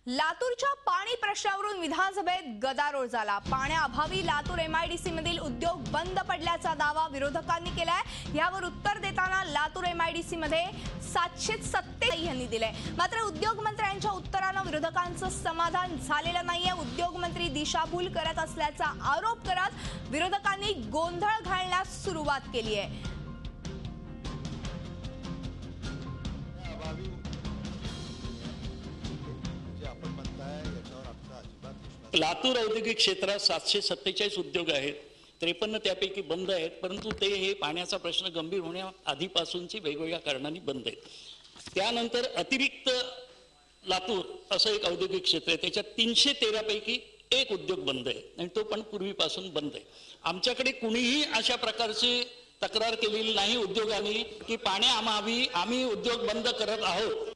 लातूरच्या पाणी प्रश्नावरून विधानसभेत गदारोळ झाला। पाण्याअभावी लातूर एमआयडीसी मधील उद्योग बंद पडल्याचा दावा विरोधकांनी केलाय। यावर उत्तर देताना लातूर एमआयडीसी मध्ये 770 यांनी दिले। मात्र उद्योग मंत्र्यांच्या उत्तरानं विरोधकांचं समाधान झालेलं नाहीये। उद्योग मंत्री दिशाभूल करत असल्याचा आरोप करत विरोधकांनी गोंधळ घालण्यास सुरुवात केली आहे। लातूर औद्योगिक क्षेत्रात 747 उद्योग आहेत, 53 त्यापैकी बंद आहेत, परंतु ते हे पाण्याचा प्रश्न गंभीर होण्या आधीपासूनची वेगवेगळ्या कारणांनी बंद आहेत। त्यानंतर अतिरिक्त लातूर असं एक औद्योगिक क्षेत्र आहे, त्याच्यात 313 पैकी एक उद्योग बंद आहे आणि तो पण पूर्वीपासून बंद आहे। आमच्याकडे कुणीही अशा प्रकारची तक्रार केलेली नाही उद्योगांनी की पाण्याअभावी आम्ही उद्योग बंद करत आहोत।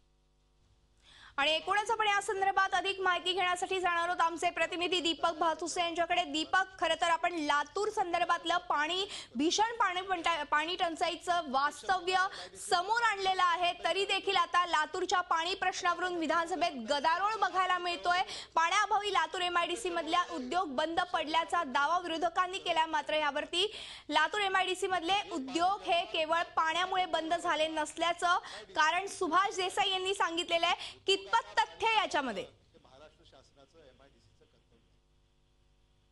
आणि एकूणच आपण या संदर्भात अधिक माहिती घेण्यासाठी जाणार आहोत आमचे प्रतिनिधी दीपक भातुसे यांच्याकडे। दीपक, खरं तर आपण लातूर संदर्भातलं भीषण पाणी टंचाईचं वास्तव्य समोर आणलेलं आहे, तरी देखील आता लातूरच्या पाणी प्रश्नावरून विधानसभेत गदारोळ बघायला मिळतोय। पाण्याअभावी लातूर एमआयडीसी मधल्या उद्योग बंद पडल्याचा दावा विरोधकांनी केला। मात्र यावरती लातूर एमआयडीसी मधले उद्योग हे केवळ पाण्यामुळे बंद झाले नसल्याचं कारण सुभाष देसाई यांनी सांगितलेलं आहे। कितपत तथ्य याच्यामध्ये? महाराष्ट्र शासनाचं एमआयडीसीचं कर्तव्य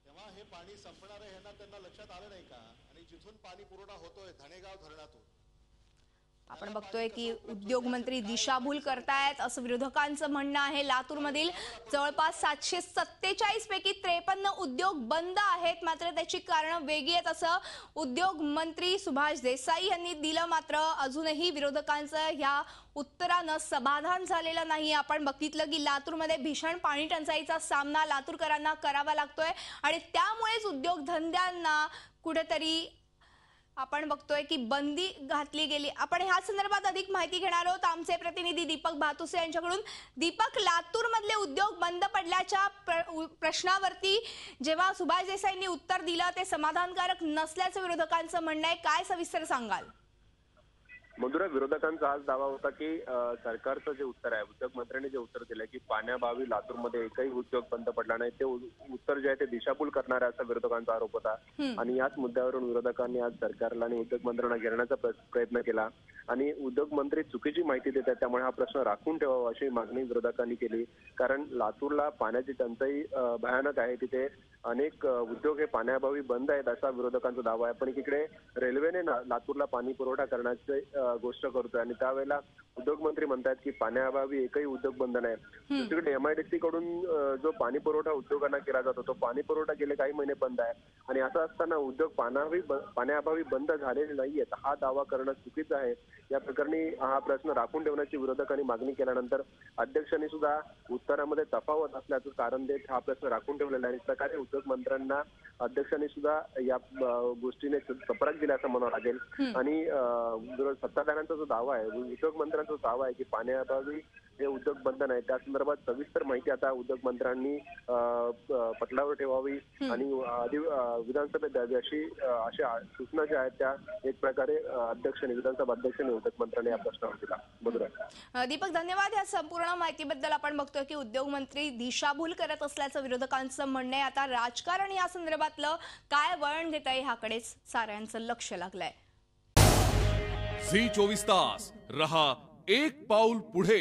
तेव्हा हे पाणी संपणार आहे यांना त्यांना लक्षात आलं नाही का? आणि जिथून पाणी पुरवठा होतोय धनेगाव धरणातून आपण बघतोय की उद्योग मंत्री दिशाभूल करतायत असं विरोधकांचं म्हणणं आहे। लातूरमधील जवळपास 747 पैकी 53 उद्योग बंद आहेत, मात्र त्याची कारणं वेगळी आहेत असं उद्योग मंत्री सुभाष देसाई यांनी दिलं। मात्र अजूनही विरोधकांचं ह्या उत्तरानं समाधान झालेलं नाही। आपण बघितलं की लातूरमध्ये भीषण पाणी टंचाईचा सामना लातूरकरांना करावा लागतोय आणि त्यामुळेच उद्योगधंद्यांना कुठेतरी आपण बघतोय की बंदी घातली गेली। आपण ह्या संदर्भात अधिक माहिती घेणार आहोत आमचे प्रतिनिधी दीपक भातुसे यांच्याकडून। दीपक, लातूर मधले उद्योग बंद पडल्याच्या प्रश्नावरती जेव्हा सुभाष देसाईंनी उत्तर दिलं ते समाधानकारक नसल्याचं विरोधकांचं म्हणणं आहे, काय सविस्तर सांगाल? मधुरा, विरोधकांचा आज दावा होता की सरकारचं जे उत्तर आहे, उद्योग मंत्र्यांनी जे उत्तर दिलंय की पाण्याअभावी लातूरमध्ये एकही उद्योग बंद पडला नाही, ते उत्तर जे आहे ते दिशाभूल करणार आहे असा विरोधकांचा आरोप होता। आणि याच मुद्द्यावरून विरोधकांनी आज सरकारला आणि उद्योग मंत्र्यांना घेरण्याचा प्रयत्न केला आणि उद्योग मंत्री चुकीची माहिती देत आहेत, त्यामुळे हा प्रश्न राखून ठेवावा अशी मागणी विरोधकांनी केली। कारण लातूरला पाण्याची टंचाई भयानक आहे, तिथे अनेक उद्योग हे पाण्याअभावी बंद आहेत असा विरोधकांचा दावा आहे। पण एकीकडे रेल्वेने लातूरला पाणी पुरवठा करण्याची गोष्ट करतोय आणि त्यावेळेला उद्योग मंत्री म्हणतात की पाण्याअभावी एकही उद्योग बंद नाही। दुसरीकडे एमआयडीसी कडून जो पाणी पुरवठा उद्योगांना केला जातो तो पाणी पुरवठा गेले काही महिने बंद आहे आणि असं असताना उद्योग पाण्याअभावी बंद झालेले नाहीयेत हा दावा करणं चुकीचं आहे। या प्रकरणी हा प्रश्न राखून ठेवण्याची विरोधकांनी मागणी केल्यानंतर अध्यक्षांनी सुद्धा उत्तरामध्ये तफावत असल्याचं कारण देत हा प्रश्न राखून ठेवलेला आहे। प्रकारे उद्योग मंत्र्यांना अध्यक्षांनी सुद्धा या गोष्टीने चपराक दिला असं म्हणावं लागेल। आणि सत्ताधाऱ्यांचा जो दावा आहे, उद्योग मंत्र्यांचा दावा आहे की पाण्याअभावी हे उद्योग बंद नाही, त्या संदर्भात सविस्तर माहिती आता उद्योग मंत्र्यांनी पटलावर ठेवावी आणि विधानसभेत द्यावी अशा सूचना ज्या आहेत त्या एक प्रकारे विधानसभा अध्यक्षांनी उद्योग मंत्र्यांनी या प्रश्नावर दिला। बरोबर दीपक, धन्यवाद या संपूर्ण माहितीबद्दल। आपण बघतोय की उद्योग मंत्री दिशाभूल करत असल्याचं विरोधकांचं म्हणणं आहे। आता राजकारण या संदर्भातलं काय वळण घेत आहे ह्याकडेच साऱ्यांचं लक्ष लागलंय। झी 24 तास रहा एक पाऊल पुढे।